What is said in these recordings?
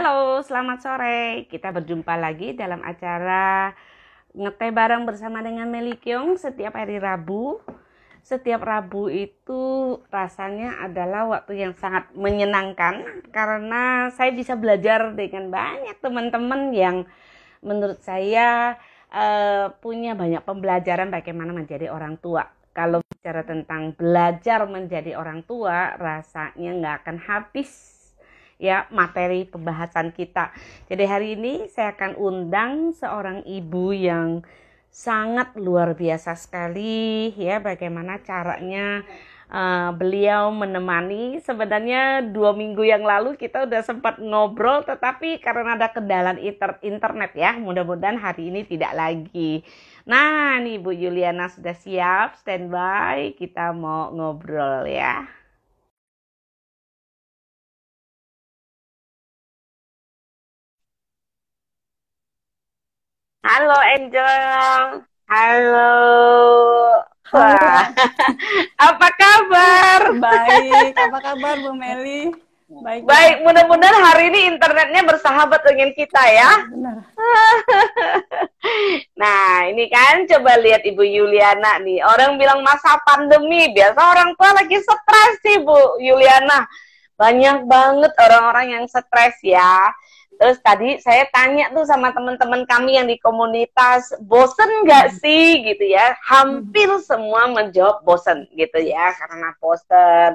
Halo, selamat sore. Kita berjumpa lagi dalam acara Ngeteh Bareng bersama dengan Meli Kyung setiap hari Rabu. Setiap Rabu itu rasanya adalah waktu yang sangat menyenangkan karena saya bisa belajar dengan banyak teman-teman yang menurut saya punya banyak pembelajaran bagaimana menjadi orang tua. Kalau bicara tentang belajar menjadi orang tua, rasanya nggak akan habis ya materi pembahasan kita. Jadi hari ini saya akan undang seorang ibu yang sangat luar biasa sekali ya, bagaimana caranya beliau menemani. Sebenarnya 2 minggu yang lalu kita udah sempat ngobrol, tetapi karena ada kendala internet ya, mudah-mudahan hari ini tidak lagi. Nah, nih Bu Yuliana sudah siap, standby, kita mau ngobrol ya. Halo Angel. Halo. Halo, Wah, apa kabar? baik. Apa kabar Bu Meli? Baik Baik, ya, mudah-mudahan hari ini internetnya bersahabat dengan kita ya. benar. Nah, ini kan coba lihat Ibu Yuliana nih. Orang bilang masa pandemi, biasa orang tua lagi stres sih Bu Yuliana. Banyak banget orang-orang yang stres ya. Terus tadi saya tanya tuh sama teman-teman kami yang di komunitas, bosen nggak sih gitu ya? Hampir semua menjawab bosen gitu ya, karena bosen.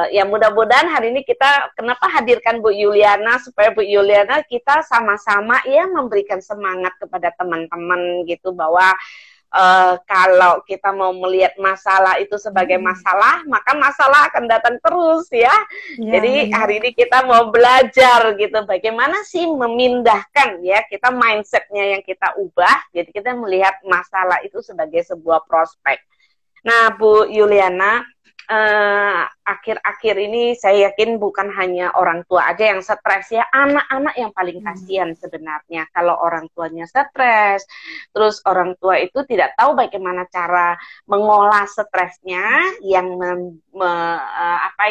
Ya mudah-mudahan hari ini kita kenapa hadirkan Bu Yuliana, supaya Bu Yuliana kita sama-sama ya memberikan semangat kepada teman-teman gitu, bahwa kalau kita mau melihat masalah itu sebagai masalah, maka masalah akan datang terus ya. Ya, Jadi benar. hari ini kita mau belajar gitu, bagaimana sih memindahkan ya, kita mindsetnya yang kita ubah, jadi kita melihat masalah itu sebagai sebuah prospek. Nah Bu Yuliana, akhir-akhir ini saya yakin bukan hanya orang tua aja yang stres ya, anak-anak yang paling kasihan sebenarnya kalau orang tuanya stres. Terus orang tua itu tidak tahu bagaimana cara mengolah stresnya, yang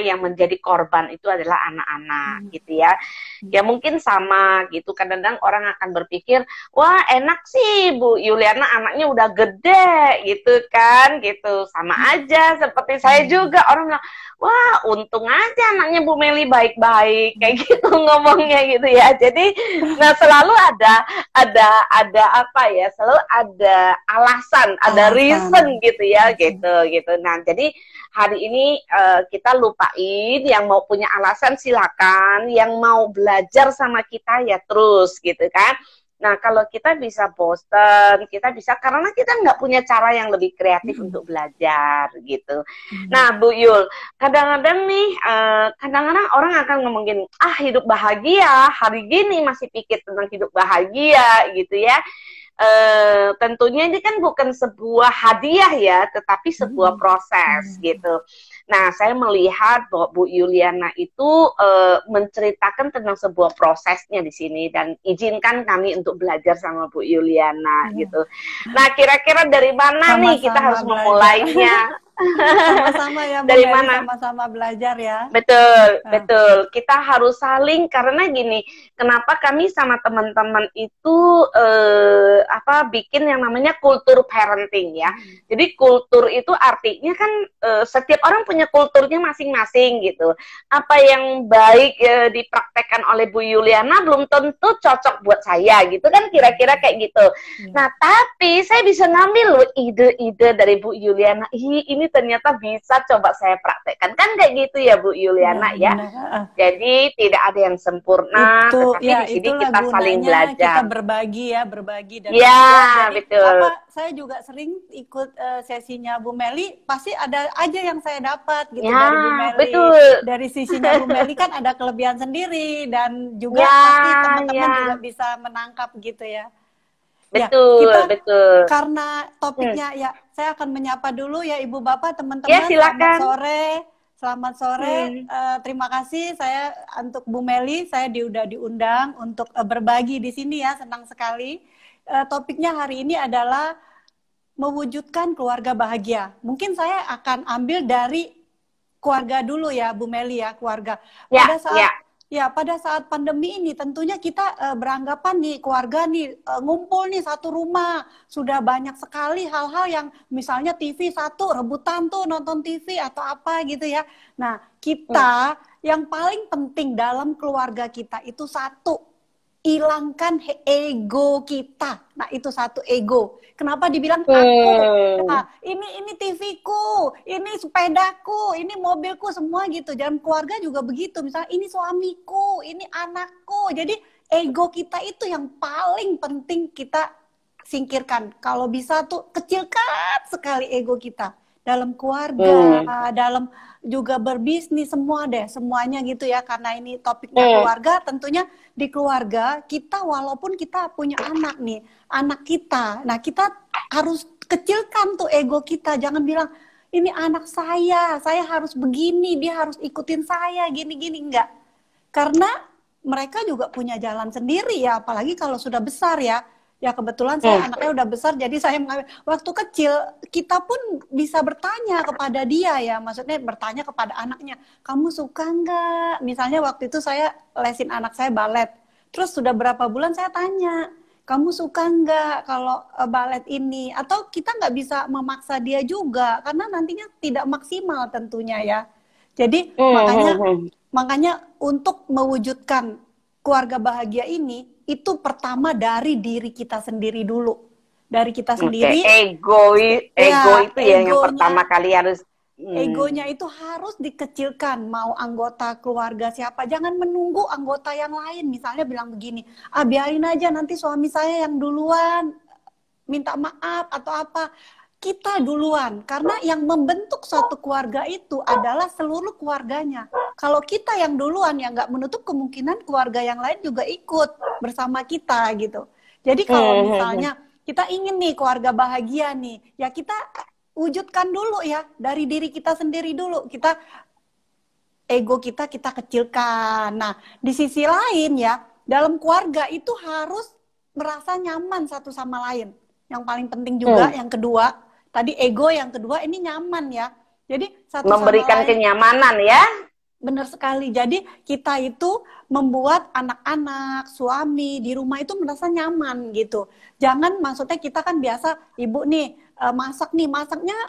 yang menjadi korban itu adalah anak-anak gitu ya. Ya mungkin sama gitu, kadang-kadang orang akan berpikir, wah enak sih Bu Yuliana anaknya udah gede gitu kan, gitu sama aja seperti saya juga. Orang bilang, wah untung aja anaknya Bu Meli baik-baik kayak gitu ngomongnya gitu ya. Jadi nah selalu ada apa ya, selalu ada alasan, ada reason gitu ya, gitu. Nah jadi hari ini kita lupain, yang mau punya alasan silakan, yang mau belajar sama kita ya terus gitu kan. Nah kalau kita bisa bosen, kita bisa karena kita nggak punya cara yang lebih kreatif untuk belajar gitu. Nah Bu Yul, kadang-kadang nih, kadang-kadang orang akan ngomongin, ah hidup bahagia, hari gini masih pikir tentang hidup bahagia gitu ya. Tentunya ini kan bukan sebuah hadiah ya, tetapi sebuah proses gitu. Nah, saya melihat bahwa Bu Yuliana itu menceritakan tentang sebuah prosesnya di sini, dan izinkan kami untuk belajar sama Bu Yuliana gitu. Nah, kira-kira dari mana nih kita Sama-sama harus belajar. memulainya? Sama-sama ya Bu Dari Meli, mana? sama-sama belajar ya. Betul, betul. Kita harus saling, karena gini, kenapa kami sama teman-teman itu bikin yang namanya kultur parenting ya. Jadi kultur itu artinya kan setiap orang punya kulturnya masing-masing gitu. Apa yang baik dipraktekkan oleh Bu Yuliana belum tentu cocok buat saya gitu kan, kira-kira kayak gitu. Nah, tapi saya bisa ngambil loh ide-ide dari Bu Yuliana. Ini ternyata bisa coba saya praktekkan, kan kayak gitu ya Bu Yuliana ya. Jadi tidak ada yang sempurna, Itu tetapi ya, di sini itulah kita saling gunanya belajar. kita berbagi dan Ya, belajar. Jadi betul. saya juga sering ikut sesinya Bu Meli, pasti ada aja yang saya dapat gitu Ya, dari Bu Meli. betul. Dari sisinya Bu Meli kan ada kelebihan sendiri, dan juga Ya, pasti teman-teman ya. juga bisa menangkap gitu ya. Ya, Betul, kita betul. karena topiknya ya, saya akan menyapa dulu ya Ibu Bapak, Ya, teman-teman. Selamat silakan. sore. Selamat sore. Terima kasih saya untuk Bu Meli, saya udah diundang untuk berbagi di sini ya, senang sekali. Topiknya hari ini adalah mewujudkan keluarga bahagia. Mungkin saya akan ambil dari keluarga dulu ya Bu Meli ya, keluarga. Ya, Pada saat ya. Ya, pada saat pandemi ini tentunya kita beranggapan nih keluarga nih ngumpul nih satu rumah. Sudah banyak sekali hal-hal yang misalnya TV satu rebutan tuh nonton TV atau apa gitu ya. Nah, Hmm. kita yang paling penting dalam keluarga kita itu satu, hilangkan ego kita. Nah, itu satu, ego. Kenapa dibilang aku? Hmm. Nah, ini TV-ku, ini sepedaku, ini mobilku, semua gitu. Dan keluarga juga begitu. Misalnya ini suamiku, ini anakku. Jadi ego kita itu yang paling penting kita singkirkan. Kalau bisa tuh kecilkan sekali ego kita. Dalam keluarga, Hmm. dalam juga berbisnis, semua deh. Semuanya gitu ya. Karena ini topiknya Hmm. keluarga, tentunya di keluarga kita walaupun kita punya anak nih, anak kita. Nah, kita harus kecilkan tuh ego kita. Jangan bilang ini anak saya harus begini, dia harus ikutin saya gini-gini, enggak. Karena mereka juga punya jalan sendiri ya, apalagi kalau sudah besar ya. Ya kebetulan saya Hmm. anaknya udah besar, jadi saya mengambil waktu kecil kita pun bisa bertanya kepada dia ya, maksudnya bertanya kepada anaknya, kamu suka nggak? Misalnya waktu itu saya lesin anak saya balet, terus sudah berapa bulan saya tanya, kamu suka nggak kalau balet ini? Atau kita nggak bisa memaksa dia juga, karena nantinya tidak maksimal tentunya ya. Jadi Hmm. makanya Hmm. makanya untuk mewujudkan keluarga bahagia ini, itu pertama dari diri kita sendiri dulu. Dari kita Oke, sendiri, ego ya itu ya yang pertama egonya, kali harus. egonya itu harus dikecilkan. Mau anggota keluarga siapa, jangan menunggu anggota yang lain. Misalnya bilang begini, ah biarin aja nanti suami saya yang duluan minta maaf atau apa. Kita duluan, karena yang membentuk suatu keluarga itu adalah seluruh keluarganya. Kalau kita yang duluan, ya nggak menutup kemungkinan keluarga yang lain juga ikut bersama kita gitu. Jadi kalau misalnya kita ingin nih keluarga bahagia nih, ya kita wujudkan dulu ya dari diri kita sendiri dulu. Kita ego kita kecilkan. Nah, di sisi lain ya, dalam keluarga itu harus merasa nyaman satu sama lain. Yang paling penting juga Hmm. yang kedua, tadi ego, yang kedua ini nyaman ya. Jadi satu sama Memberikan lain. kenyamanan ya. Benar sekali. Jadi kita itu membuat anak-anak, suami di rumah itu merasa nyaman gitu. Jangan, maksudnya kita kan biasa ibu nih masak nih,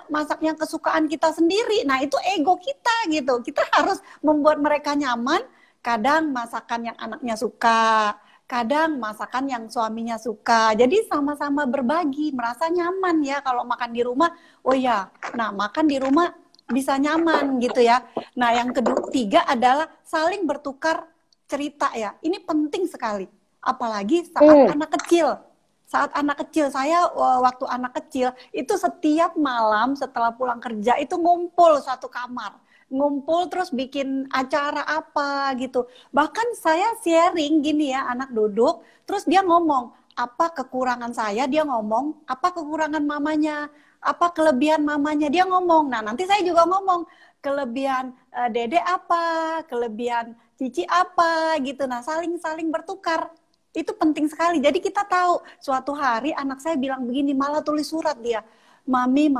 masak yang kesukaan kita sendiri. Nah, itu ego kita gitu. Kita harus membuat mereka nyaman. Kadang masakan yang anaknya suka, kadang masakan yang suaminya suka. Jadi sama-sama berbagi, merasa nyaman ya kalau makan di rumah. Oh ya, nah makan di rumah bisa nyaman gitu ya. Nah, yang ketiga adalah saling bertukar cerita ya. Ini penting sekali. Apalagi saat anak kecil. Saat anak kecil, saya waktu anak kecil, itu setiap malam setelah pulang kerja itu ngumpul satu kamar. Ngumpul terus bikin acara apa gitu. Bahkan saya sharing gini ya, anak duduk, terus dia ngomong, apa kekurangan saya, dia ngomong, apa kekurangan mamanya, apa kelebihan mamanya, dia ngomong. Nah, nanti saya juga ngomong, kelebihan dede apa, kelebihan cici apa gitu. Nah, saling bertukar. Itu penting sekali. Jadi kita tahu, suatu hari anak saya bilang begini, malah tulis surat dia. Mami,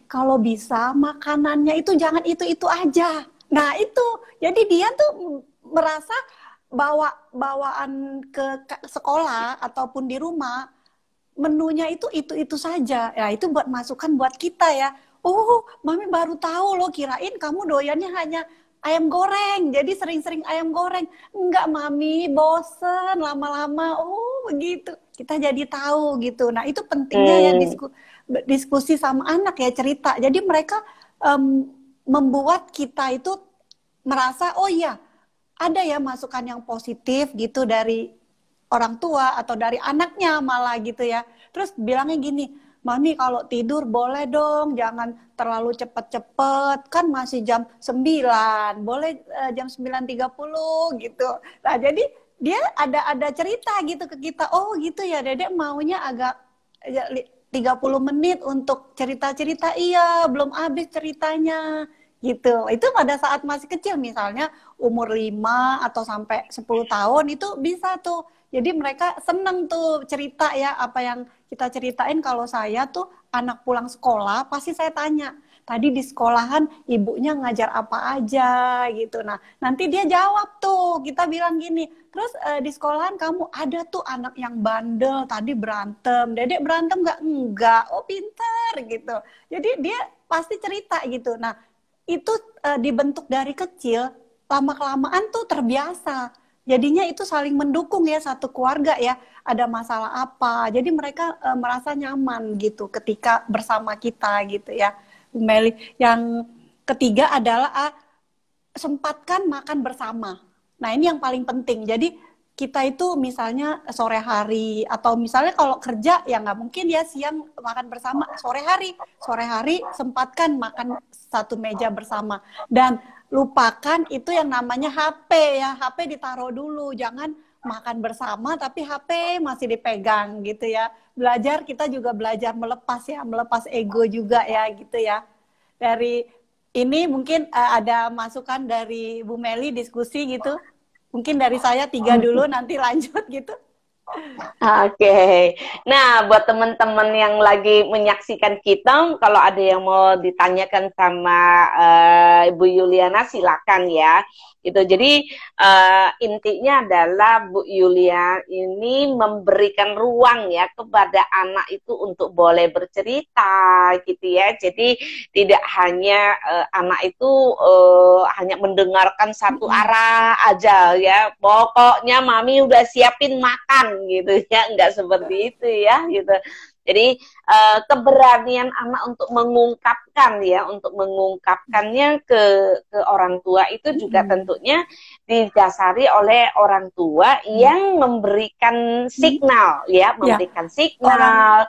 kalau bisa makanannya itu jangan itu-itu aja. Nah, itu. Jadi dia tuh merasa bawaan ke sekolah ataupun di rumah, menunya itu saja. Ya, itu buat masukan buat kita ya. Oh, Mami baru tahu loh, kirain kamu doyannya hanya ayam goreng. Jadi sering-sering ayam goreng. Enggak, Mami, bosen lama-lama. Oh, begitu. Kita jadi tahu gitu. Nah, itu pentingnya ya diskusi sama anak ya, cerita. Jadi mereka membuat kita itu merasa, oh iya, ada ya masukan yang positif gitu dari orang tua atau dari anaknya malah gitu ya. Terus bilangnya gini, Mami kalau tidur boleh dong, jangan terlalu cepet-cepet, kan masih jam 9, boleh jam 9.30 gitu. Nah, jadi dia ada cerita gitu ke kita, oh gitu ya Dedek maunya agak 30 menit untuk cerita-cerita, iya belum habis ceritanya gitu. Itu pada saat masih kecil, misalnya umur 5 atau sampai 10 tahun itu bisa tuh. Jadi mereka seneng tuh cerita ya, apa yang kita ceritain. Kalau saya tuh anak pulang sekolah pasti saya tanya, tadi di sekolahan ibunya ngajar apa aja gitu. Nah, nanti dia jawab tuh, kita bilang gini, terus di sekolahan kamu ada tuh anak yang bandel, tadi berantem, Dedek berantem nggak? Enggak, oh pinter gitu. Jadi dia pasti cerita gitu. Nah, itu dibentuk dari kecil, lama-kelamaan tuh terbiasa. Jadinya itu saling mendukung ya satu keluarga ya. Ada masalah apa, jadi mereka merasa nyaman gitu ketika bersama kita gitu ya, Bu Meli. Yang ketiga adalah sempatkan makan bersama. Nah ini yang paling penting. Jadi kita itu misalnya sore hari atau misalnya kalau kerja ya nggak mungkin ya siang makan bersama, sore hari sempatkan makan satu meja bersama. Dan lupakan itu yang namanya HP ya, HP ditaruh dulu, jangan makan bersama tapi HP masih dipegang gitu ya. Belajar, kita juga belajar melepas ya, melepas ego juga ya gitu ya. Dari ini mungkin ada masukan dari Bu Meli, diskusi gitu. Mungkin dari saya 3 dulu, nanti lanjut gitu. Oke. Nah, buat teman-teman yang lagi menyaksikan kita, kalau ada yang mau ditanyakan sama Ibu Yuliana, silakan ya. Gitu. Jadi intinya adalah Bu Yulia ini memberikan ruang ya kepada anak itu untuk boleh bercerita, gitu ya. Jadi tidak hanya anak itu hanya mendengarkan satu arah aja ya. Pokoknya mami udah siapin makan gitu ya, nggak seperti itu ya gitu. Jadi keberanian anak untuk mengungkapkan ya, untuk mengungkapkannya ke orang tua itu juga tentunya didasari oleh orang tua yang memberikan signal ya, memberikan signal,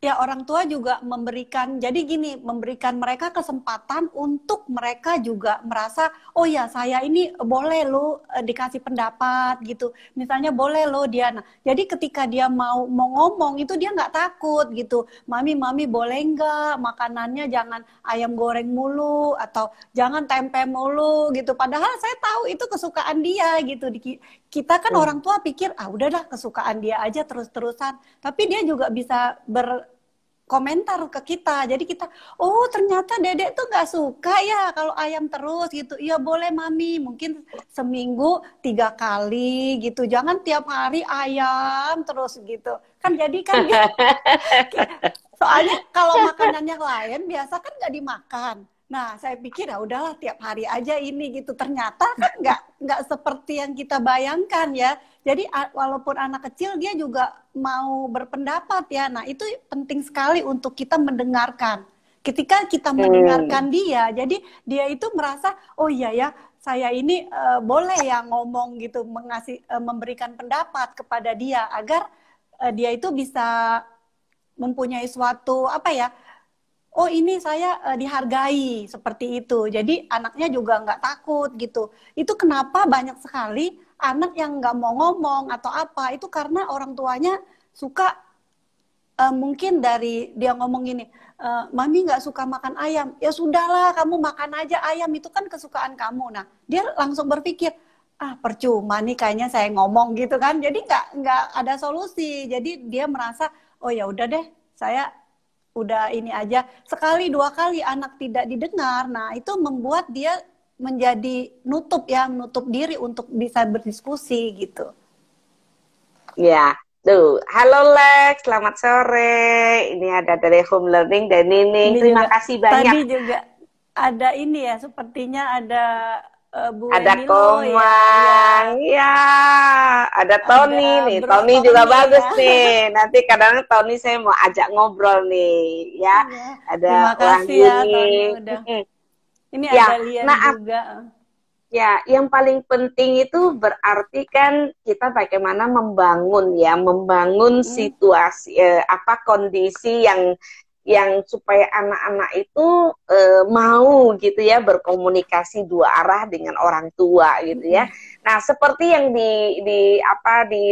ya orang tua juga memberikan, jadi gini, memberikan mereka kesempatan untuk mereka juga merasa, oh ya saya ini boleh lo dikasih pendapat gitu, misalnya boleh lo dia. Nah, jadi ketika dia mau ngomong itu dia nggak takut gitu, mami boleh nggak makanannya jangan ayam goreng mulu atau jangan tempe mulu gitu, padahal saya tahu itu kesukaan dia gitu. Kita kan orang tua pikir udahlah kesukaan dia aja terus-terusan, tapi dia juga bisa berkomentar ke kita. Jadi kita, oh ternyata Dedek tuh nggak suka ya kalau ayam terus gitu. Iya boleh mami, mungkin seminggu 3 kali gitu. Jangan tiap hari ayam terus gitu. Kan jadi kan soalnya kalau makanan yang lain biasa kan nggak dimakan. Nah, saya pikir ya udahlah tiap hari aja ini gitu. Ternyata kan nggak seperti yang kita bayangkan ya. Jadi walaupun anak kecil dia juga mau berpendapat ya. Nah, itu penting sekali untuk kita mendengarkan. Ketika kita mendengarkan dia, jadi dia itu merasa oh iya ya, saya ini boleh ya ngomong gitu, memberikan pendapat kepada dia agar dia itu bisa mempunyai suatu apa ya? Oh ini saya dihargai seperti itu. Jadi anaknya juga nggak takut gitu. Itu kenapa banyak sekali anak yang nggak mau ngomong atau apa. Itu karena orang tuanya suka mungkin dari dia ngomong gini, mami nggak suka makan ayam. Ya sudahlah kamu makan aja ayam, itu kan kesukaan kamu. Nah dia langsung berpikir, percuma nih kayaknya saya ngomong gitu kan. Jadi nggak ada solusi. Jadi dia merasa, oh ya udah deh saya udah ini aja. Sekali 2 kali anak tidak didengar, nah itu membuat dia menjadi nutup diri untuk bisa berdiskusi gitu. Ya, tuh. Halo Lex, selamat sore. Ini ada dari Home Learning dan Nining. Terima kasih banyak. Tadi juga ada ini ya, sepertinya ada Bu ada Emilo, Komang, ya, ada Tony nih. Tony juga bagus nih. Nanti kadang Tony saya mau ajak ngobrol nih, ya. Ada terima kasih ya Tony udah. Ini ya, ada Lian juga. Ya, yang paling penting itu berarti kan kita bagaimana membangun situasi kondisi yang supaya anak-anak itu mau gitu ya berkomunikasi 2 arah dengan orang tua gitu ya. Nah, seperti yang di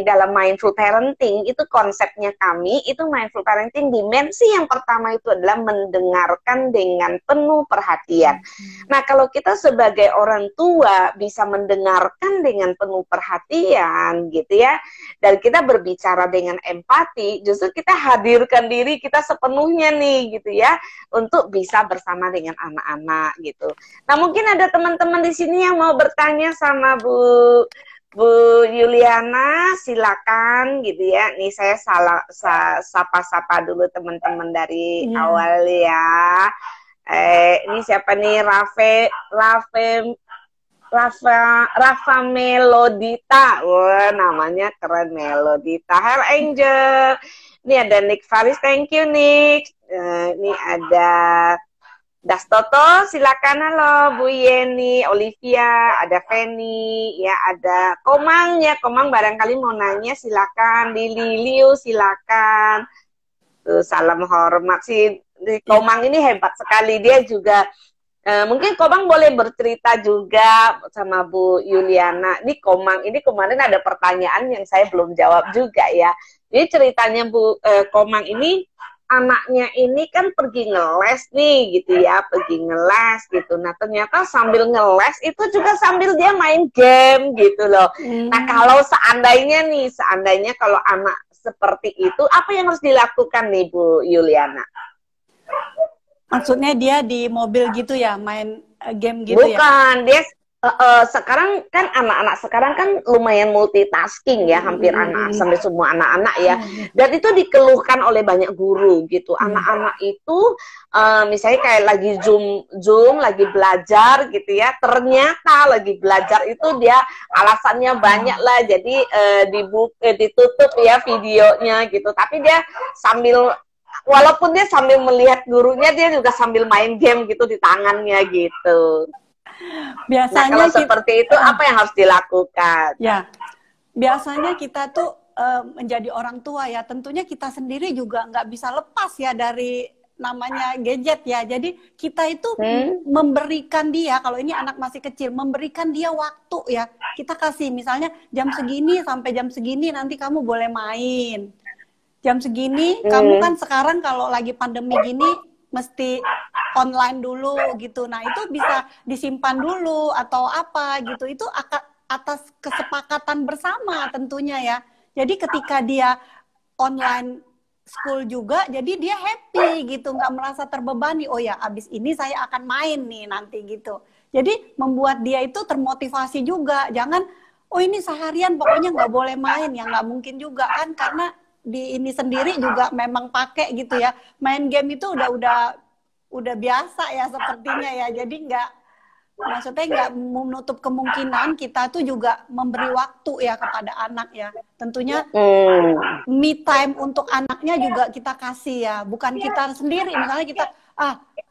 dalam mindful parenting itu konsepnya kami itu mindful parenting dimensi yang pertama itu adalah mendengarkan dengan penuh perhatian. Nah, kalau kita sebagai orang tua bisa mendengarkan dengan penuh perhatian gitu ya, dan kita berbicara dengan empati, justru kita hadirkan diri kita sepenuhnya nih sekali gitu ya untuk bisa bersama dengan anak-anak gitu. Nah, mungkin ada teman-teman di sini yang mau bertanya sama Bu Yuliana, silakan gitu ya. Nih saya sapa-sapa dulu teman-teman dari awal ya. Ini siapa nih? Rafa Melodita. Wah, namanya keren, Melodita. Hello Angel. Ini ada Nick Faris, thank you Nick. Ini ada Dastoto, silakan. Halo Bu Yeni, Olivia, ada Feni, ya ada Komang ya. Komang barangkali mau nanya, silakan. Lili Liu, silakan. Tuh, salam hormat sih. Komang ini hebat sekali, dia juga mungkin Komang boleh bercerita juga sama Bu Yuliana. Ini Komang ini kemarin ada pertanyaan yang saya belum jawab juga ya. Jadi ceritanya Komang ini, anaknya ini kan pergi ngeles nih gitu ya, pergi ngeles gitu. Nah ternyata sambil ngeles itu juga sambil dia main game gitu loh. Nah kalau seandainya kalau anak seperti itu, apa yang harus dilakukan nih Bu Yuliana? Maksudnya dia di mobil gitu ya, main game gitu ya? Bukan, dia sekarang kan anak-anak sekarang kan lumayan multitasking ya, hampir sampai semua anak-anak ya. Dan itu dikeluhkan oleh banyak guru gitu. Anak-anak itu misalnya kayak lagi zoom lagi belajar gitu ya. Ternyata lagi belajar itu dia alasannya banyak lah. Jadi ditutup ya videonya gitu. Tapi dia walaupun dia sambil melihat gurunya, dia juga sambil main game gitu di tangannya gitu. Biasanya nah, kalau seperti itu apa yang harus dilakukan? Ya, biasanya kita tuh menjadi orang tua ya, tentunya kita sendiri juga nggak bisa lepas ya dari namanya gadget ya. Jadi kita itu memberikan dia, kalau ini anak masih kecil, memberikan dia waktu ya. Kita kasih misalnya jam segini sampai jam segini nanti kamu boleh main. Jam segini, kamu kan sekarang kalau lagi pandemi gini mesti online dulu gitu. Nah itu bisa disimpan dulu atau apa gitu. Itu atas kesepakatan bersama tentunya ya. Jadi ketika dia online school juga, jadi dia happy gitu, nggak merasa terbebani. Oh ya, abis ini saya akan main nih nanti gitu. Jadi membuat dia itu termotivasi juga. Jangan, oh ini seharian pokoknya nggak boleh main. Ya nggak mungkin juga kan, karena di ini sendiri juga memang pakai gitu ya, main game itu udah biasa ya sepertinya ya. Jadi maksudnya nggak menutup kemungkinan kita tuh juga memberi waktu ya kepada anak ya. Tentunya me time untuk anaknya juga kita kasih ya, bukan kita sendiri. Misalnya kita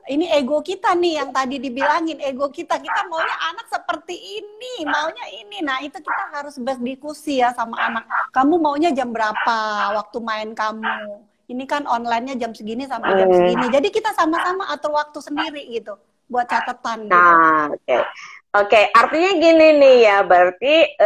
ini ego kita nih yang tadi dibilangin, ego kita maunya anak seperti ini, maunya ini. Nah itu kita harus berdiskusi ya sama anak. Kamu maunya jam berapa waktu main kamu? Ini kan online-nya jam segini sampai jam segini. Jadi kita sama-sama atur waktu sendiri gitu, buat catatan. Nah, gitu. Oke, artinya gini nih ya, berarti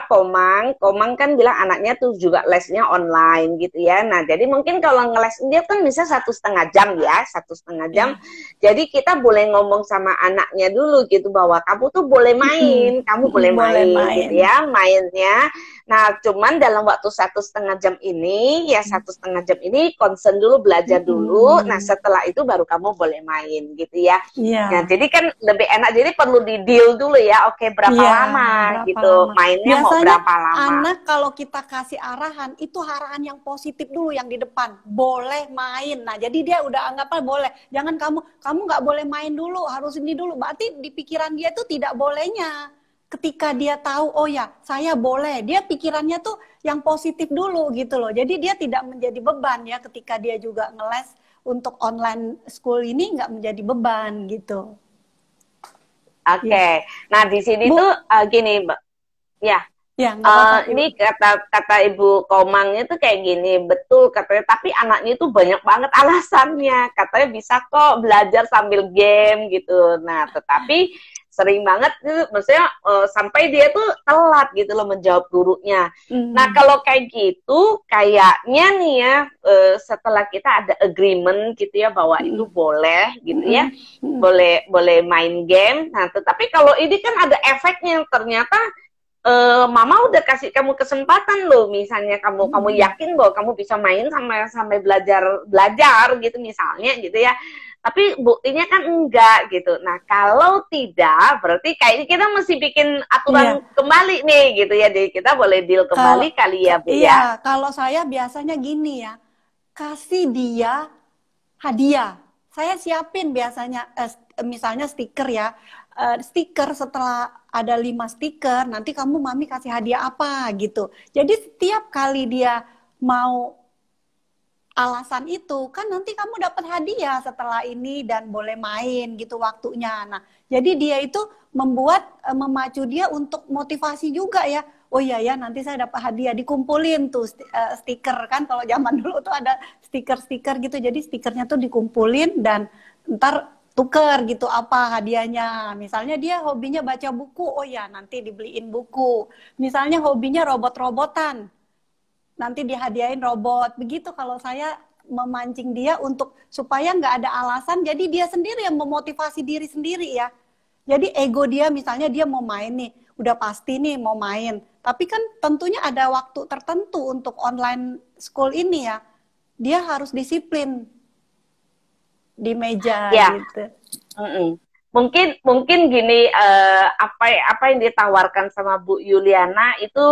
Komang kan bilang anaknya tuh juga lesnya online gitu ya. Nah, jadi mungkin kalau ngeles dia kan bisa 1,5 jam ya, 1,5 jam. Jadi kita boleh ngomong sama anaknya dulu gitu bahwa kamu tuh boleh main, kamu boleh main gitu ya, mainnya. Nah, cuman dalam waktu 1,5 jam ini, ya 1,5 jam ini concern dulu, belajar dulu. Nah, setelah itu baru kamu boleh main gitu ya. Nah, jadi kan lebih enak. Jadi perlu di deal dulu ya. Oke, berapa lama gitu mainnya. Biasanya mau berapa lama? Anak kalau kita kasih arahan, itu arahan yang positif dulu yang di depan. Boleh main. Nah, jadi dia udah anggapnya boleh. Jangan kamu nggak boleh main dulu, harus ini dulu. Berarti di pikiran dia itu tidak bolehnya. Ketika dia tahu, oh ya, saya boleh. Dia pikirannya tuh yang positif dulu gitu loh. Jadi dia tidak menjadi beban ya ketika dia juga ngeles untuk online school ini, nggak menjadi beban gitu. Oke. Nah di sini tuh gini, Mbak. Ya. Ini kata Ibu Komangnya tuh kayak gini, betul katanya. Tapi anaknya tuh banyak banget alasannya. Katanya bisa kok belajar sambil game gitu. Nah tetapi sering banget maksudnya sampai dia tuh telat gitu loh menjawab gurunya. Nah kalau kayak gitu kayaknya nih ya setelah kita ada agreement gitu ya bahwa itu boleh gitu ya, boleh main game. Nah tetapi kalau ini kan ada efeknya, ternyata Mama udah kasih kamu kesempatan loh, misalnya kamu yakin bahwa kamu bisa main sampai belajar gitu misalnya gitu ya. Tapi buktinya kan enggak gitu. Nah, kalau tidak, berarti kayaknya kita mesti bikin aturan kembali nih gitu ya. Jadi kita boleh deal kembali kali ya, Bu ya. Iya, kalau saya biasanya gini ya, kasih dia hadiah. Saya siapin biasanya, misalnya stiker ya. Stiker setelah ada 5 stiker, nanti kamu mami kasih hadiah apa gitu. Jadi setiap kali dia mau alasan itu, kan nanti kamu dapat hadiah setelah ini dan boleh main gitu waktunya. Nah, jadi dia itu memacu dia untuk motivasi juga ya. Oh iya ya, nanti saya dapat hadiah, dikumpulin tuh stiker kan, kalau zaman dulu tuh ada stiker-stiker gitu. Jadi stikernya tuh dikumpulin dan ntar tuker gitu apa hadiahnya. Misalnya dia hobinya baca buku, oh ya nanti dibeliin buku. Misalnya hobinya robot-robotan, nanti dihadiahin robot. Begitu kalau saya memancing dia untuk supaya nggak ada alasan, jadi dia sendiri yang memotivasi diri sendiri ya. Jadi ego dia, misalnya dia mau main nih, udah pasti nih mau main. Tapi kan tentunya ada waktu tertentu untuk online school ini ya. Dia harus disiplin di meja gitu. Mungkin gini, apa yang ditawarkan sama Bu Yuliana itu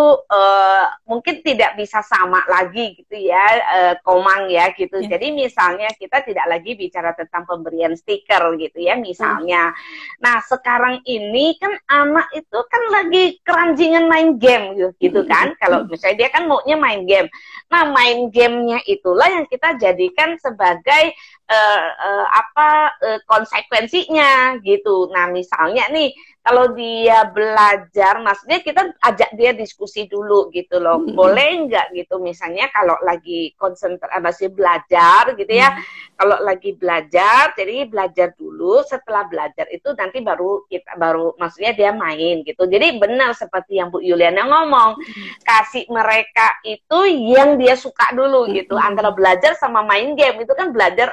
mungkin tidak bisa sama lagi gitu ya, Komang ya gitu. Jadi misalnya kita tidak lagi bicara tentang pemberian stiker gitu ya misalnya. Nah sekarang ini kan anak itu kan lagi keranjingan main game gitu kan. Kalau misalnya dia kan maunya main game. Nah main gamenya itulah yang kita jadikan sebagai konsekuensinya gitu. Nah misalnya nih kalau dia belajar, maksudnya kita ajak dia diskusi dulu gitu loh, boleh nggak gitu misalnya kalau lagi masih belajar gitu ya, kalau lagi belajar, jadi belajar dulu, setelah belajar itu nanti baru maksudnya dia main gitu. Jadi benar seperti yang Bu Yuliana ngomong, kasih mereka itu yang dia suka dulu gitu, antara belajar sama main game itu kan belajar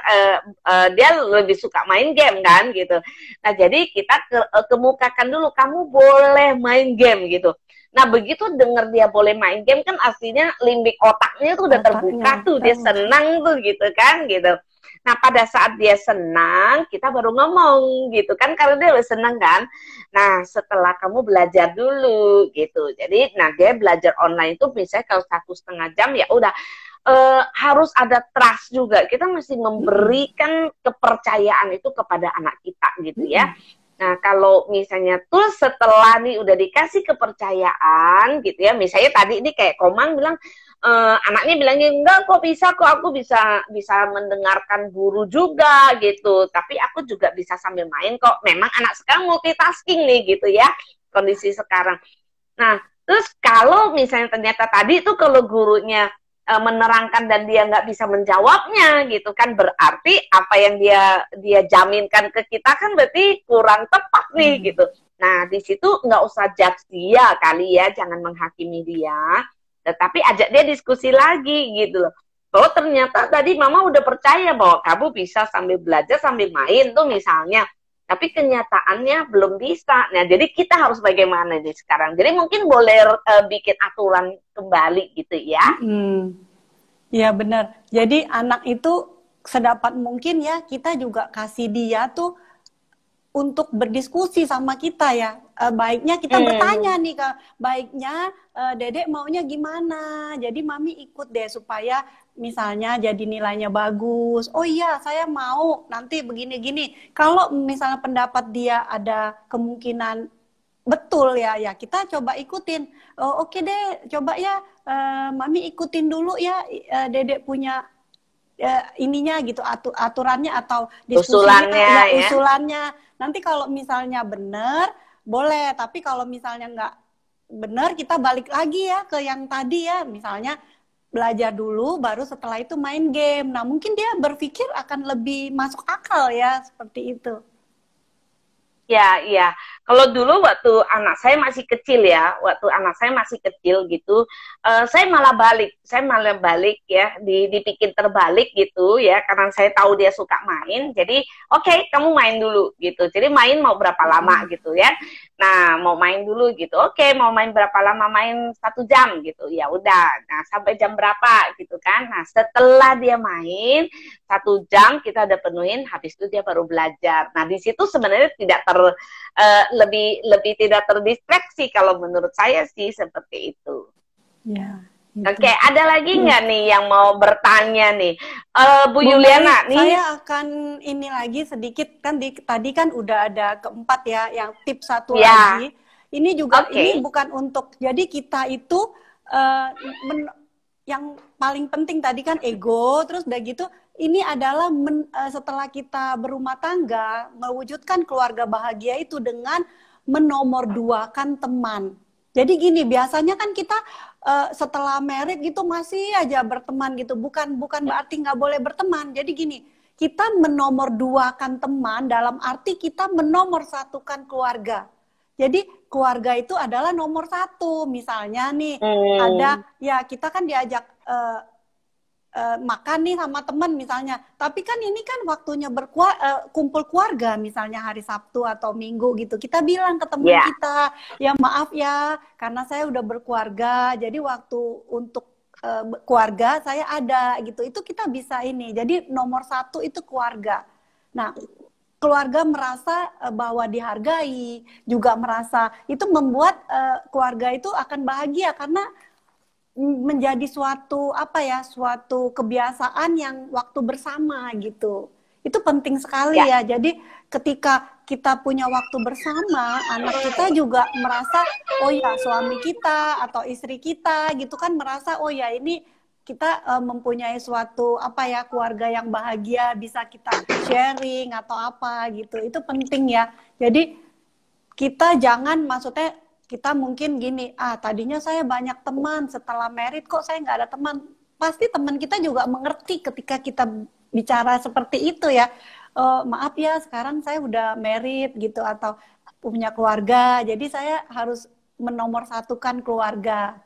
dia lebih suka main game kan gitu. Nah jadi kita kemukakan dulu, kamu boleh main game gitu. Nah begitu denger dia boleh main game kan artinya limbik otaknya tuh udah terbuka tuh, dia senang tuh gitu kan gitu. Nah pada saat dia senang kita baru ngomong gitu kan, karena dia udah senang kan. Nah setelah kamu belajar dulu gitu, jadi nah dia belajar online itu misalnya kalau 1,5 jam ya udah. Harus ada trust juga, kita mesti memberikan kepercayaan itu kepada anak kita gitu ya. Nah kalau misalnya tuh setelah nih udah dikasih kepercayaan gitu ya, misalnya tadi ini kayak Komang bilang, anaknya bilangnya enggak kok bisa kok, aku bisa mendengarkan guru juga gitu, tapi aku juga bisa sambil main kok. Memang anak sekarang multitasking nih gitu ya, kondisi sekarang. Nah terus kalau misalnya ternyata tadi tuh kalau gurunya menerangkan dan dia nggak bisa menjawabnya gitu kan, berarti apa yang dia jaminkan ke kita kan berarti kurang tepat nih gitu. Nah di situ nggak usah judge dia kali ya, jangan menghakimi dia, tetapi ajak dia diskusi lagi gitu loh. Oh ternyata tadi mama udah percaya bahwa kamu bisa sambil belajar sambil main tuh misalnya, tapi kenyataannya belum bisa. Nah, jadi kita harus bagaimana nih sekarang? Jadi mungkin boleh bikin aturan kembali gitu ya. Ya benar. Jadi anak itu sedapat mungkin ya kita juga kasih dia tuh untuk berdiskusi sama kita ya. Baiknya kita bertanya nih, baiknya Dedek maunya gimana? Jadi mami ikut deh supaya misalnya jadi nilainya bagus. Oh iya, saya mau nanti begini-gini. Kalau misalnya pendapat dia ada kemungkinan betul ya, ya kita coba ikutin. Oh, oke deh, coba ya mami ikutin dulu ya, Dedek punya ininya gitu, aturannya atau diskusinya, usulannya. Nanti kalau misalnya benar, boleh. Tapi kalau misalnya nggak benar, kita balik lagi ya ke yang tadi ya. Misalnya belajar dulu, baru setelah itu main game. Nah, mungkin dia berpikir akan lebih masuk akal ya, seperti itu. Ya, iya. Kalau dulu waktu anak saya masih kecil ya, gitu, saya malah balik ya, dipikir terbalik gitu ya, karena saya tahu dia suka main, jadi oke, kamu main dulu gitu. Jadi main mau berapa lama gitu ya. Nah, mau main dulu gitu. Oke, mau main berapa lama? Main 1 jam gitu. Ya udah. Nah, sampai jam berapa gitu kan? Nah, setelah dia main 1 jam kita udah penuhin, habis itu dia baru belajar. Nah, di situ sebenarnya tidak lebih tidak terdistraksi kalau menurut saya sih seperti itu. Ya, Oke, ada lagi nggak nih yang mau bertanya nih, Bu Yuliana nih? Saya akan ini lagi sedikit kan tadi kan udah ada keempat ya, yang tips satu lagi. Ini juga ini bukan untuk jadi kita itu yang paling penting tadi kan ego, terus udah gitu ini adalah setelah kita berumah tangga mewujudkan keluarga bahagia itu dengan menomorduakan teman. Jadi gini, biasanya kan kita setelah married gitu masih aja berteman gitu. Bukan berarti nggak boleh berteman. Jadi gini, kita menomorduakan teman dalam arti kita menomorsatukan keluarga. Jadi keluarga itu adalah nomor satu. Misalnya nih ada ya kita kan diajak makan nih sama teman misalnya, tapi kan ini kan waktunya kumpul keluarga misalnya hari Sabtu atau Minggu gitu, kita bilang ke teman kita, ya maaf ya karena saya udah berkeluarga, jadi waktu untuk keluarga saya ada gitu, itu kita bisa ini, jadi nomor satu itu keluarga. Nah, keluarga merasa bahwa dihargai, juga merasa itu membuat keluarga itu akan bahagia karena menjadi suatu suatu kebiasaan yang waktu bersama gitu. Itu penting sekali ya. Jadi ketika kita punya waktu bersama, anak kita juga merasa oh ya suami kita atau istri kita gitu kan merasa oh ya ini kita mempunyai suatu keluarga yang bahagia, bisa kita sharing atau apa gitu. Itu penting ya. Jadi kita jangan maksudnya kita mungkin gini, tadinya saya banyak teman, setelah married kok saya nggak ada teman. Pasti teman kita juga mengerti ketika kita bicara seperti itu ya. Maaf ya, sekarang saya udah married gitu atau punya keluarga, jadi saya harus menomorsatukan keluarga.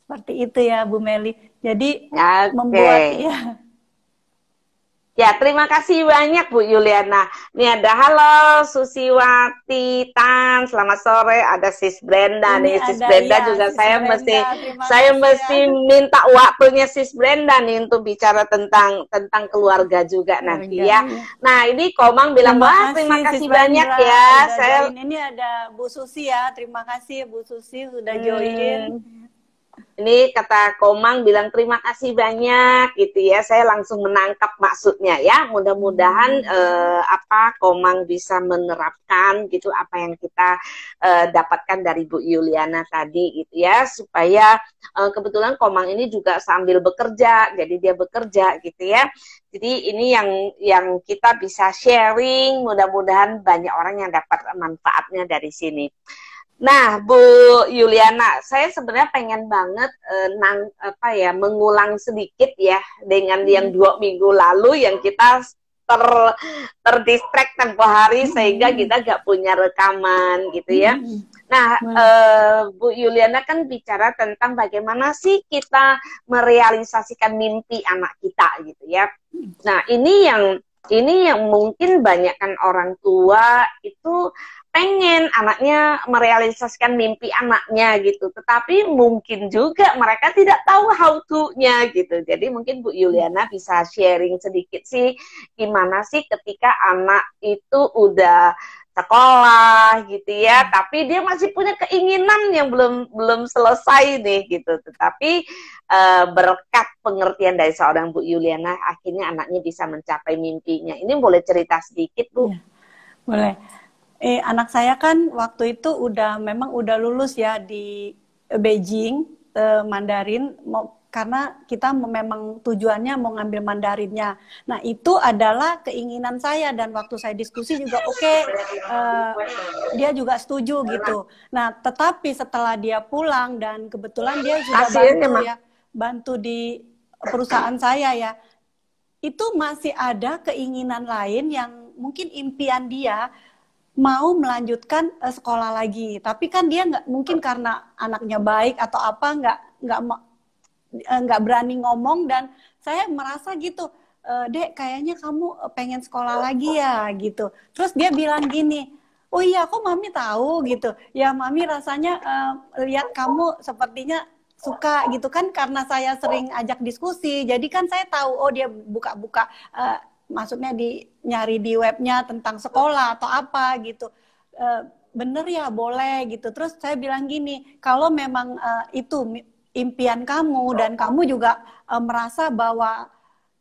Seperti itu ya, Bu Meli. Jadi membuat ya. Ya, terima kasih banyak Bu Yuliana. Ini ada halo Susiwati Tan, selamat sore. Ada Sis Brenda nih, Sis Brenda juga saya mesti minta waktunya Sis Brenda nih untuk bicara tentang keluarga juga nanti ya. Nah, ini Komang bilang terima kasih banyak ya. Ini ada Bu Susi ya, terima kasih Bu Susi sudah join. Ini kata Komang bilang terima kasih banyak gitu ya. Saya langsung menangkap maksudnya ya. Mudah-mudahan Komang bisa menerapkan gitu apa yang kita dapatkan dari Bu Yuliana tadi gitu ya. Supaya kebetulan Komang ini juga sambil bekerja, jadi dia bekerja gitu ya. Jadi ini yang kita bisa sharing. Mudah-mudahan banyak orang yang dapat manfaatnya dari sini. Nah, Bu Yuliana, saya sebenarnya pengen banget mengulang sedikit ya dengan yang 2 minggu lalu yang kita terdistract tempo hari sehingga kita gak punya rekaman gitu ya. Nah, Bu Yuliana kan bicara tentang bagaimana sih kita merealisasikan mimpi anak kita gitu ya. Nah, ini yang mungkin banyakkan orang tua itu pengen anaknya merealisasikan mimpi anaknya gitu, tetapi mungkin juga mereka tidak tahu how to-nya gitu. Jadi mungkin Bu Yuliana bisa sharing sedikit sih gimana sih ketika anak itu udah sekolah gitu ya, tapi dia masih punya keinginan yang belum selesai nih gitu. Tetapi berkat pengertian dari seorang Bu Yuliana, akhirnya anaknya bisa mencapai mimpinya. Ini boleh cerita sedikit, Bu? Ya, boleh. Anak saya kan waktu itu memang udah lulus ya di Beijing, Mandarin, karena kita memang tujuannya mau ngambil Mandarinnya. Nah itu adalah keinginan saya dan waktu saya diskusi juga dia juga setuju gitu. Nah tetapi setelah dia pulang dan kebetulan dia juga bantu di perusahaan saya ya, itu masih ada keinginan lain yang mungkin impian dia mau melanjutkan sekolah lagi, tapi kan dia nggak mungkin karena anaknya baik atau apa nggak berani ngomong, dan saya merasa gitu, Dek kayaknya kamu pengen sekolah lagi ya gitu. Terus dia bilang gini, oh iya kok mami tahu gitu. Ya mami rasanya lihat kamu sepertinya suka gitu kan, karena saya sering ajak diskusi. Jadi kan saya tahu oh dia buka-buka maksudnya nyari di webnya tentang sekolah atau apa gitu. Bener ya boleh gitu. Terus saya bilang gini, kalau memang itu impian kamu dan kamu juga merasa bahwa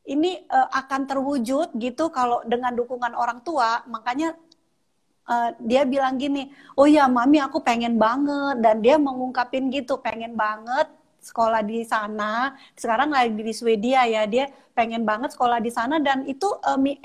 ini akan terwujud gitu kalau dengan dukungan orang tua, makanya dia bilang gini, oh ya mami aku pengen banget, dan dia mengungkapin gitu, pengen banget sekolah di sana, sekarang lagi di Swedia ya, dia pengen banget sekolah di sana dan itu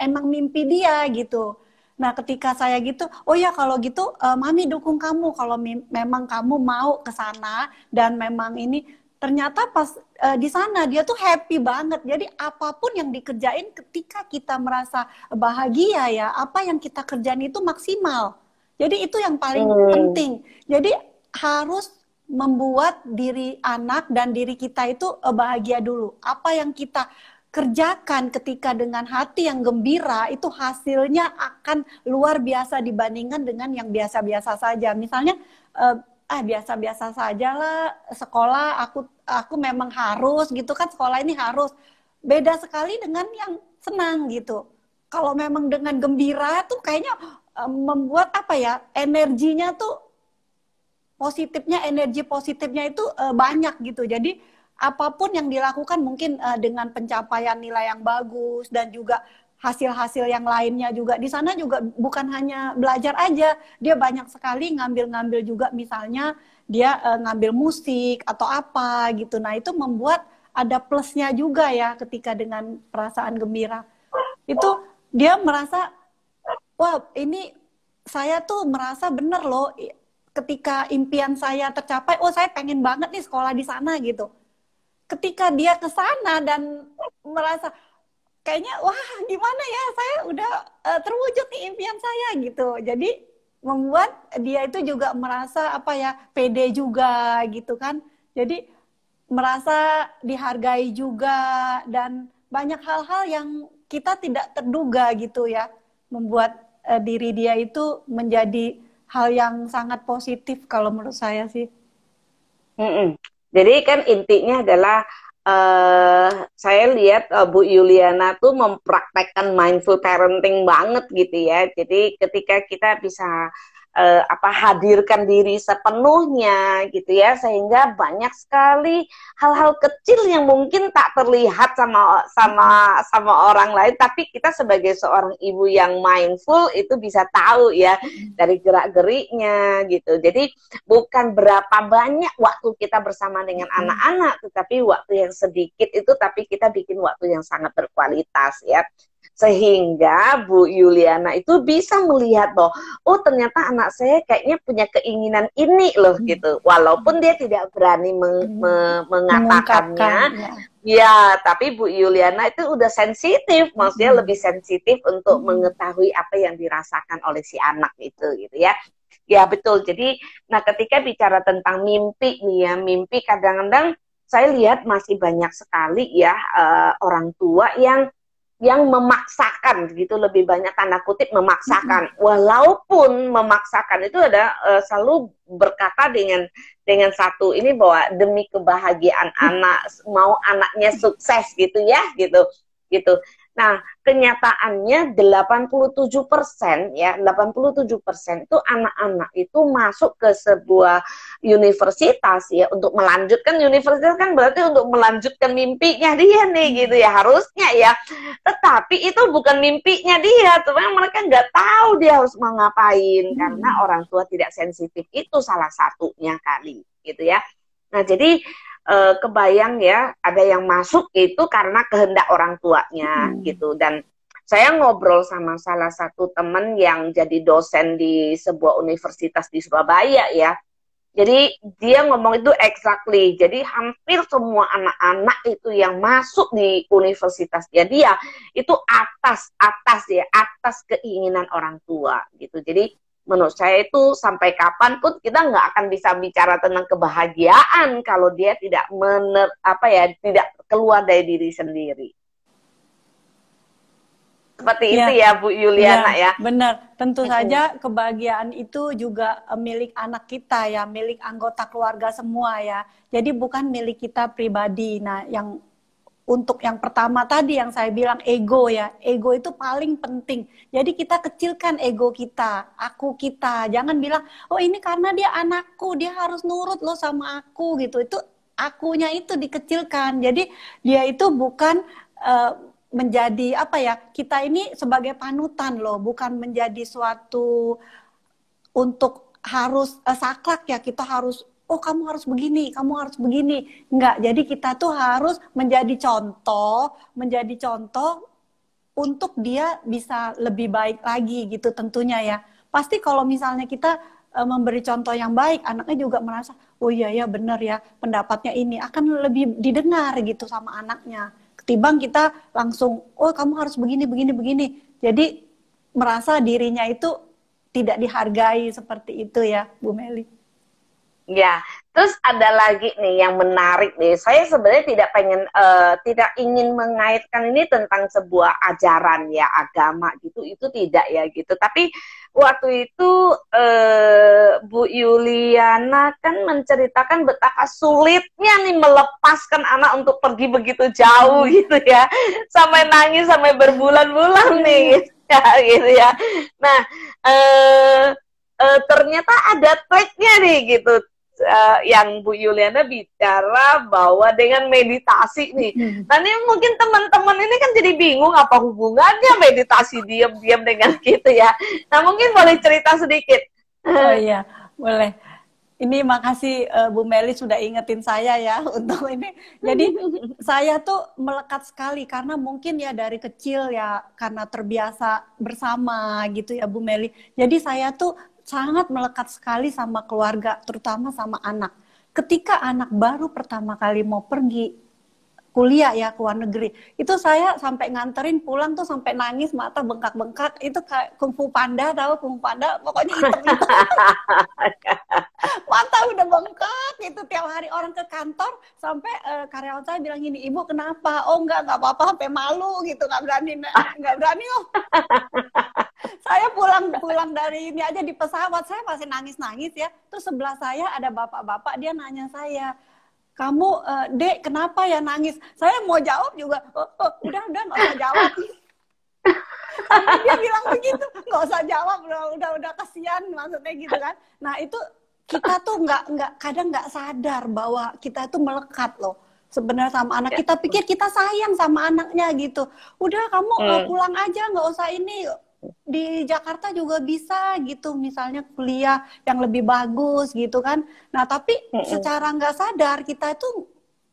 emang mimpi dia gitu. Nah ketika saya gitu, oh ya kalau gitu mami dukung kamu, kalau memang kamu mau ke sana dan memang ini, ternyata pas di sana dia tuh happy banget. Jadi apapun yang dikerjain ketika kita merasa bahagia ya, apa yang kita kerjain itu maksimal. Jadi itu yang paling penting. Jadi harus membuat diri anak dan diri kita itu bahagia dulu. Apa yang kita kerjakan ketika dengan hati yang gembira itu hasilnya akan luar biasa dibandingkan dengan yang biasa-biasa saja. Misalnya biasa-biasa saja lah sekolah, aku memang harus gitu kan, sekolah ini harus. Beda sekali dengan yang senang gitu. Kalau memang dengan gembira tuh kayaknya membuat apa ya, energinya tuh positifnya, energi positifnya itu banyak gitu. Jadi apapun yang dilakukan mungkin dengan pencapaian nilai yang bagus dan juga hasil-hasil yang lainnya juga. Di sana juga bukan hanya belajar aja, dia banyak sekali ngambil-ngambil juga, misalnya dia ngambil musik atau apa gitu. Nah itu membuat ada plusnya juga ya ketika dengan perasaan gembira. Itu dia merasa, wah ini saya tuh merasa bener loh ketika impian saya tercapai, oh saya pengen banget nih sekolah di sana gitu. Ketika dia ke sana dan merasa kayaknya wah gimana ya, saya udah terwujud nih impian saya gitu. Jadi membuat dia itu juga merasa apa ya, pede juga gitu kan. Jadi merasa dihargai juga dan banyak hal-hal yang kita tidak terduga gitu ya, membuat diri dia itu menjadi hal yang sangat positif kalau menurut saya sih. Jadi kan intinya adalah saya lihat Bu Yuliana tuh mempraktekkan mindful parenting banget gitu ya. Jadi ketika kita bisa hadirkan diri sepenuhnya gitu ya, sehingga banyak sekali hal-hal kecil yang mungkin tak terlihat sama orang lain, tapi kita sebagai seorang ibu yang mindful itu bisa tahu ya dari gerak-geriknya gitu. Jadi bukan berapa banyak waktu kita bersama dengan anak-anak, tetapi waktu yang sedikit itu tapi kita bikin waktu yang sangat berkualitas ya. Sehingga Bu Yuliana itu bisa melihat bahwa oh ternyata anak saya kayaknya punya keinginan ini loh gitu, walaupun dia tidak berani mengatakannya ya, tapi Bu Yuliana itu udah sensitif, maksudnya lebih sensitif untuk mengetahui apa yang dirasakan oleh si anak itu gitu ya. Ya betul. Jadi nah ketika bicara tentang mimpi nih ya, mimpi kadang-kadang saya lihat masih banyak sekali ya orang tua yang memaksakan gitu, lebih banyak tanda kutip memaksakan. Walaupun memaksakan itu ada selalu berkata dengan satu ini bahwa demi kebahagiaan anak, mau anaknya sukses gitu ya, gitu. Nah, kenyataannya 87% ya, 87% itu anak-anak itu masuk ke sebuah universitas ya, untuk melanjutkan universitas kan berarti untuk melanjutkan mimpinya dia nih gitu ya, harusnya ya. Tetapi itu bukan mimpinya dia, cuma mereka nggak tahu dia harus mau ngapain karena orang tua tidak sensitif, itu salah satunya kali gitu ya. Nah, jadi kebayang ya, ada yang masuk itu karena kehendak orang tuanya gitu. Dan saya ngobrol sama salah satu teman yang jadi dosen di sebuah universitas di Surabaya ya. Jadi dia ngomong itu exactly. Jadi hampir semua anak-anak itu yang masuk di universitasnya dia itu atas keinginan orang tua gitu. Jadi menurut saya itu sampai kapanpun kita nggak akan bisa bicara tentang kebahagiaan kalau dia tidak tidak keluar dari diri sendiri. Seperti Ya, itu ya Bu ya, Yuliana ya. benar. Tentu Mm-mm. saja kebahagiaan itu juga milik anak kita ya, milik anggota keluarga semua ya. Jadi bukan milik kita pribadi. Nah, yang untuk yang pertama tadi yang saya bilang ego ya, ego itu paling penting. Jadi kita kecilkan ego kita, aku kita. Jangan bilang, oh ini karena dia anakku, dia harus nurut loh sama aku gitu. Itu akunya itu dikecilkan. Jadi dia itu bukan eh, menjadi apa ya? Kita ini sebagai panutan loh, bukan menjadi suatu untuk harus saklek ya, kita harus oh kamu harus begini, kamu harus begini. Enggak, jadi kita tuh harus menjadi contoh untuk dia bisa lebih baik lagi gitu tentunya ya. Pasti kalau misalnya kita memberi contoh yang baik, anaknya juga merasa, oh iya ya benar ya, pendapatnya ini akan lebih didengar gitu sama anaknya. Ketimbang kita langsung, oh kamu harus begini, begini, begini. Jadi merasa dirinya itu tidak dihargai seperti itu ya, Bu Meli. Ya, terus ada lagi nih yang menarik nih. Saya sebenarnya tidak ingin mengaitkan ini tentang sebuah ajaran ya agama gitu, itu tidak ya gitu. Tapi waktu itu Bu Yuliana kan menceritakan betapa sulitnya nih melepaskan anak untuk pergi begitu jauh gitu ya, sampai nangis sampai berbulan-bulan nih, ya, gitu ya. Nah, ternyata ada triknya nih gitu, yang Bu Yuliana bicara bahwa dengan meditasi nih. Nanti mungkin teman-teman ini kan jadi bingung apa hubungannya meditasi diam-diam dengan gitu ya. Nah mungkin boleh cerita sedikit. Oh iya, boleh. Ini makasih Bu Meli sudah ingetin saya ya untuk ini. Jadi saya tuh melekat sekali karena mungkin ya dari kecil ya karena terbiasa bersama gitu ya Bu Meli. Jadi saya tuh sangat melekat sekali sama keluarga, terutama sama anak. Ketika anak baru pertama kali mau pergi kuliah ya ke luar negeri, itu saya sampai nganterin pulang tuh sampai nangis, mata bengkak-bengkak. Itu kayak kungfu panda, tahu kungfu panda, pokoknya hitam-hitam. Mata udah bengkak itu tiap hari orang ke kantor sampai karyawan saya bilang gini, ibu kenapa? Oh nggak apa-apa, sampai malu gitu, nggak berani oh. Saya pulang dari ini aja di pesawat saya masih nangis ya. Terus sebelah saya ada bapak-bapak, dia nanya saya, kamu Dek kenapa ya nangis? Saya mau jawab juga, udah nggak usah jawab. Sampai dia bilang begitu, nggak usah jawab, udah kasihan maksudnya gitu kan. Nah itu kita tuh kadang nggak sadar bahwa kita itu melekat loh sebenarnya sama anak. Kita pikir kita sayang sama anaknya gitu. Udah kamu pulang aja, nggak usah ini, di Jakarta juga bisa gitu, misalnya kuliah yang lebih bagus gitu kan. Nah tapi secara nggak sadar kita itu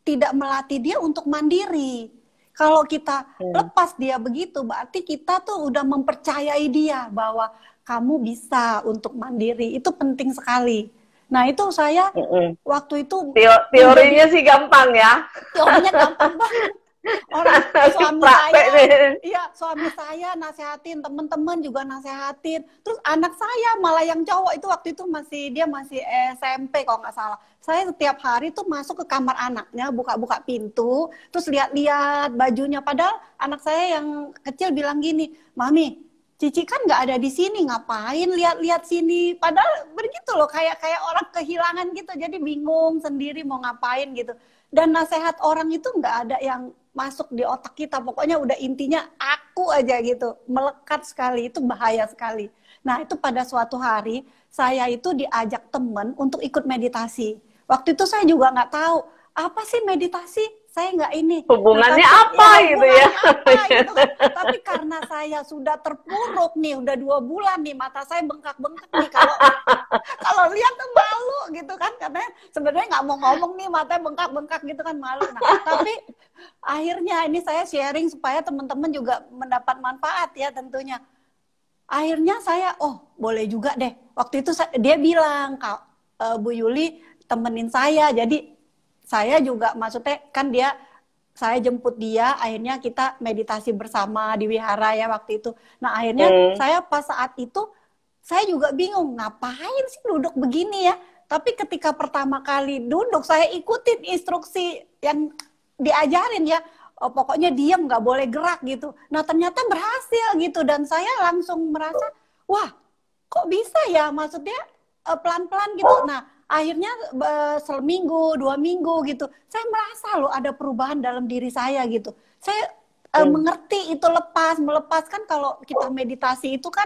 tidak melatih dia untuk mandiri. Kalau kita lepas dia begitu, berarti kita tuh udah mempercayai dia bahwa kamu bisa untuk mandiri. Itu penting sekali. Nah itu saya waktu itu teorinya sih gampang ya. Teorinya gampang banget. Orang suami saya nasehatin, teman-teman juga nasehatin. Terus anak saya malah yang cowok itu waktu itu dia masih SMP kalau nggak salah. Saya setiap hari tuh masuk ke kamar anaknya, buka-buka pintu, terus lihat-lihat bajunya. Padahal anak saya yang kecil bilang gini, Mami, Cici kan nggak ada di sini, ngapain lihat-lihat sini? Padahal begitu loh, kayak orang kehilangan gitu, jadi bingung sendiri mau ngapain gitu. Dan nasihat orang itu nggak ada yang masuk di otak kita, pokoknya udah intinya aku aja gitu, melekat sekali, itu bahaya sekali. Nah itu pada suatu hari saya itu diajak temen untuk ikut meditasi. Waktu itu saya juga nggak tahu apa sih meditasi, saya nggak ini. Hubungannya nah, apa gitu ya? Gitu kan. Tapi karena saya sudah terpuruk nih, udah 2 bulan nih, mata saya bengkak-bengkak nih, kalau lihat tuh malu gitu kan, karena sebenarnya nggak mau ngomong nih, matanya bengkak-bengkak gitu kan, malu. Nah, tapi akhirnya ini saya sharing supaya teman-teman juga mendapat manfaat ya tentunya. Akhirnya saya, boleh juga deh. Waktu itu dia bilang, Bu Yuli temenin saya, jadi saya juga maksudnya kan saya jemput dia, akhirnya kita meditasi bersama di wihara ya waktu itu. Nah akhirnya saya pas saat itu saya juga bingung ngapain sih duduk begini ya. Tapi ketika pertama kali duduk saya ikutin instruksi yang diajarin ya. pokoknya diam, nggak boleh gerak gitu. Nah ternyata berhasil gitu, dan saya langsung merasa, wah kok bisa ya, maksudnya pelan-pelan gitu. Nah akhirnya seminggu, 2 minggu gitu, saya merasa loh ada perubahan dalam diri saya gitu. Saya mengerti itu melepaskan. Kalau kita meditasi itu kan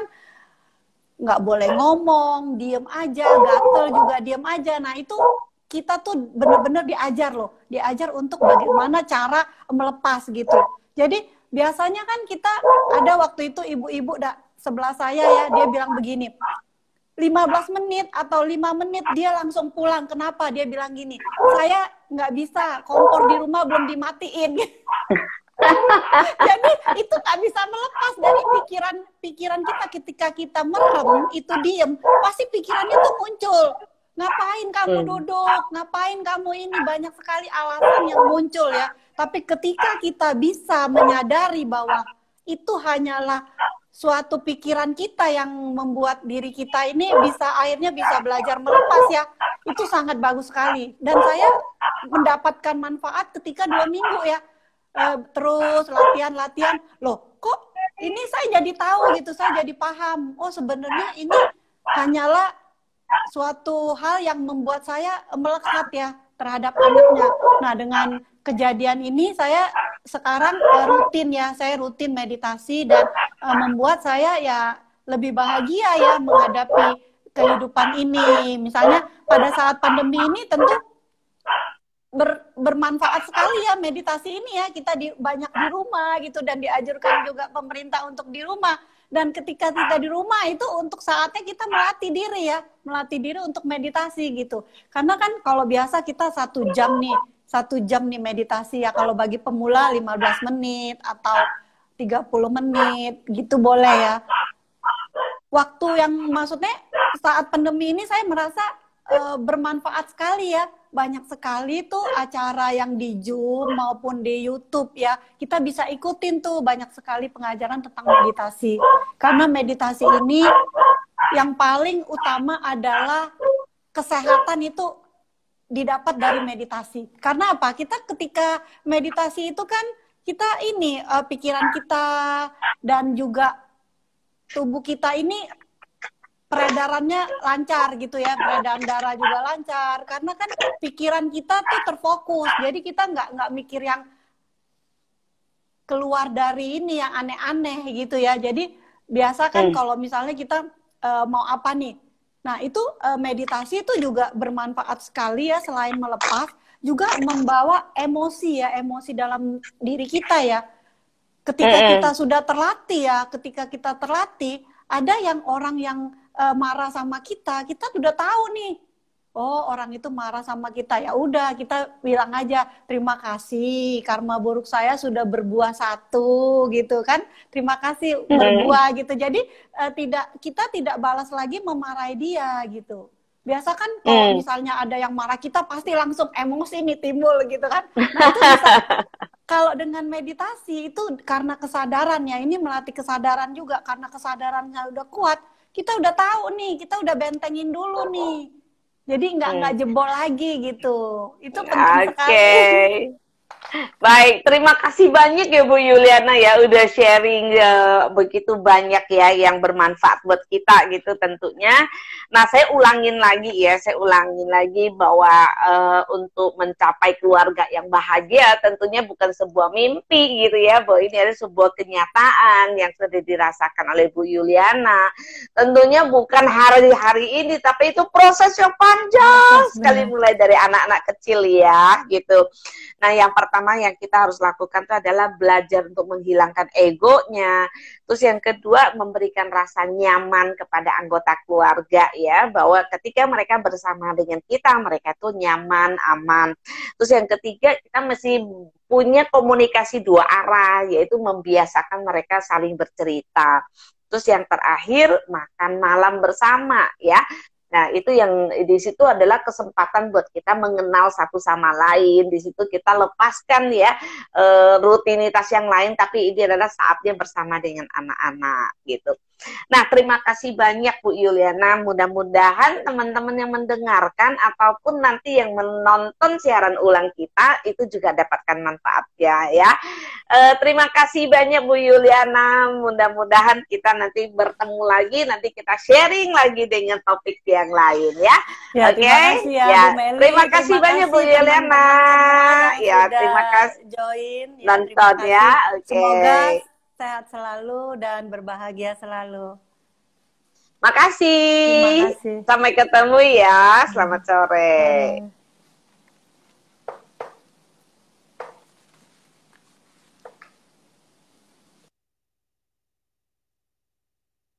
nggak boleh ngomong, diem aja, gatel juga diem aja. Nah itu kita tuh bener-bener diajar untuk bagaimana cara melepas gitu. Jadi biasanya kan kita ada waktu itu ibu-ibu sebelah saya ya, dia bilang begini, 15 menit atau 5 menit dia langsung pulang. Kenapa? Dia bilang gini, saya nggak bisa, kompor di rumah belum dimatiin. Jadi itu nggak bisa melepas dari pikiran kita. Ketika kita merem, itu diem, pasti pikirannya tuh muncul. Ngapain kamu duduk? Ngapain kamu ini? Banyak sekali alasan yang muncul ya. Tapi ketika kita bisa menyadari bahwa itu hanyalah suatu pikiran kita yang membuat diri kita ini akhirnya bisa belajar melepas ya. Itu sangat bagus sekali. Dan saya mendapatkan manfaat ketika 2 minggu ya. Terus latihan. Loh, kok ini saya jadi tahu gitu, saya jadi paham. Oh, sebenarnya ini hanyalah suatu hal yang membuat saya melekat ya terhadap anaknya. Nah, dengan kejadian ini saya sekarang saya rutin meditasi, dan membuat saya ya lebih bahagia ya menghadapi kehidupan ini. Misalnya pada saat pandemi ini tentu bermanfaat sekali ya meditasi ini ya, kita banyak di rumah gitu, dan dianjurkan juga pemerintah untuk di rumah. Dan ketika kita di rumah itu untuk saatnya kita melatih diri untuk meditasi gitu. Karena kan kalau biasa kita 1 jam nih meditasi ya, kalau bagi pemula 15 menit atau 30 menit gitu boleh ya. Waktu yang maksudnya saat pandemi ini saya merasa bermanfaat sekali ya. Banyak sekali tuh acara yang di Zoom maupun di YouTube ya. Kita bisa ikutin tuh banyak sekali pengajaran tentang meditasi. Karena meditasi ini yang paling utama adalah kesehatan itu didapat dari meditasi. Karena apa? Kita ketika meditasi itu kan kita pikiran kita dan juga tubuh kita ini peredarannya lancar gitu ya, peredaran darah juga lancar, karena kan pikiran kita tuh terfokus, jadi kita nggak mikir yang keluar dari ini yang aneh-aneh gitu ya. Jadi biasa kan kalau misalnya kita mau apa nih, nah itu meditasi itu juga bermanfaat sekali ya, selain melepas juga membawa emosi dalam diri kita ya. Ketika kita sudah ketika kita terlatih, ada yang orang yang marah sama kita sudah tahu nih, oh orang itu marah sama kita, ya udah kita bilang aja terima kasih karma buruk saya sudah berbuah 1 gitu kan, terima kasih berbuah gitu. Jadi kita tidak balas lagi memarahi dia gitu. Biasa kan kalau misalnya ada yang marah kita pasti langsung emosi nih timbul gitu kan. Nah itu bisa, kalau dengan meditasi itu karena kesadarannya, ini melatih kesadaran juga, karena kesadarannya udah kuat, kita udah tahu nih, kita udah bentengin dulu nih. Jadi nggak jebol lagi gitu. Itu penting sekali. Baik, terima kasih banyak ya Bu Yuliana ya, udah sharing begitu banyak ya yang bermanfaat buat kita gitu tentunya. Nah, saya ulangin lagi bahwa untuk mencapai keluarga yang bahagia tentunya bukan sebuah mimpi gitu ya, bahwa ini adalah sebuah kenyataan yang sudah dirasakan oleh Bu Yuliana. Tentunya bukan hari-hari ini, tapi itu proses yang panjang sekali, mulai dari anak-anak kecil ya gitu. Nah, yang pertama yang kita harus lakukan itu adalah belajar untuk menghilangkan egonya. Terus yang kedua, memberikan rasa nyaman kepada anggota keluarga ya, bahwa ketika mereka bersama dengan kita, mereka tuh nyaman, aman. Terus yang ketiga, kita mesti punya komunikasi 2 arah, yaitu membiasakan mereka saling bercerita. Terus yang terakhir, makan malam bersama ya. Nah, itu yang di situ adalah kesempatan buat kita mengenal satu sama lain. Di situ kita lepaskan ya rutinitas yang lain, tapi ini adalah saatnya bersama dengan anak-anak gitu. Nah, terima kasih banyak Bu Yuliana. Mudah-mudahan teman-teman yang mendengarkan ataupun nanti yang menonton siaran ulang kita itu juga dapatkan manfaatnya ya. Terima kasih banyak Bu Yuliana. Mudah-mudahan kita nanti bertemu lagi, nanti kita sharing lagi dengan topik yang lain ya. Ya, Oke. terima kasih ya, Ya, Bu Meli. terima kasih banyak Bu Yuliana. Ya, Terima kasih join. Ya, nonton ya. Oke. Semoga sehat selalu dan berbahagia selalu. Makasih. Terima kasih. Sampai ketemu ya. Selamat sore.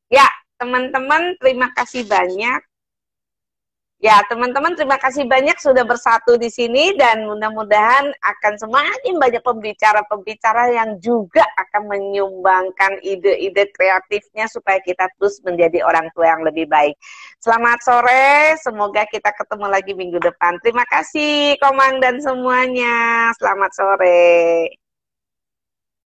Ya, teman-teman, terima kasih banyak. Ya, teman-teman, terima kasih banyak sudah bersatu di sini dan mudah-mudahan akan semakin banyak pembicara-pembicara yang juga akan menyumbangkan ide-ide kreatifnya supaya kita terus menjadi orang tua yang lebih baik. Selamat sore, semoga kita ketemu lagi minggu depan. Terima kasih, Komang dan semuanya. Selamat sore.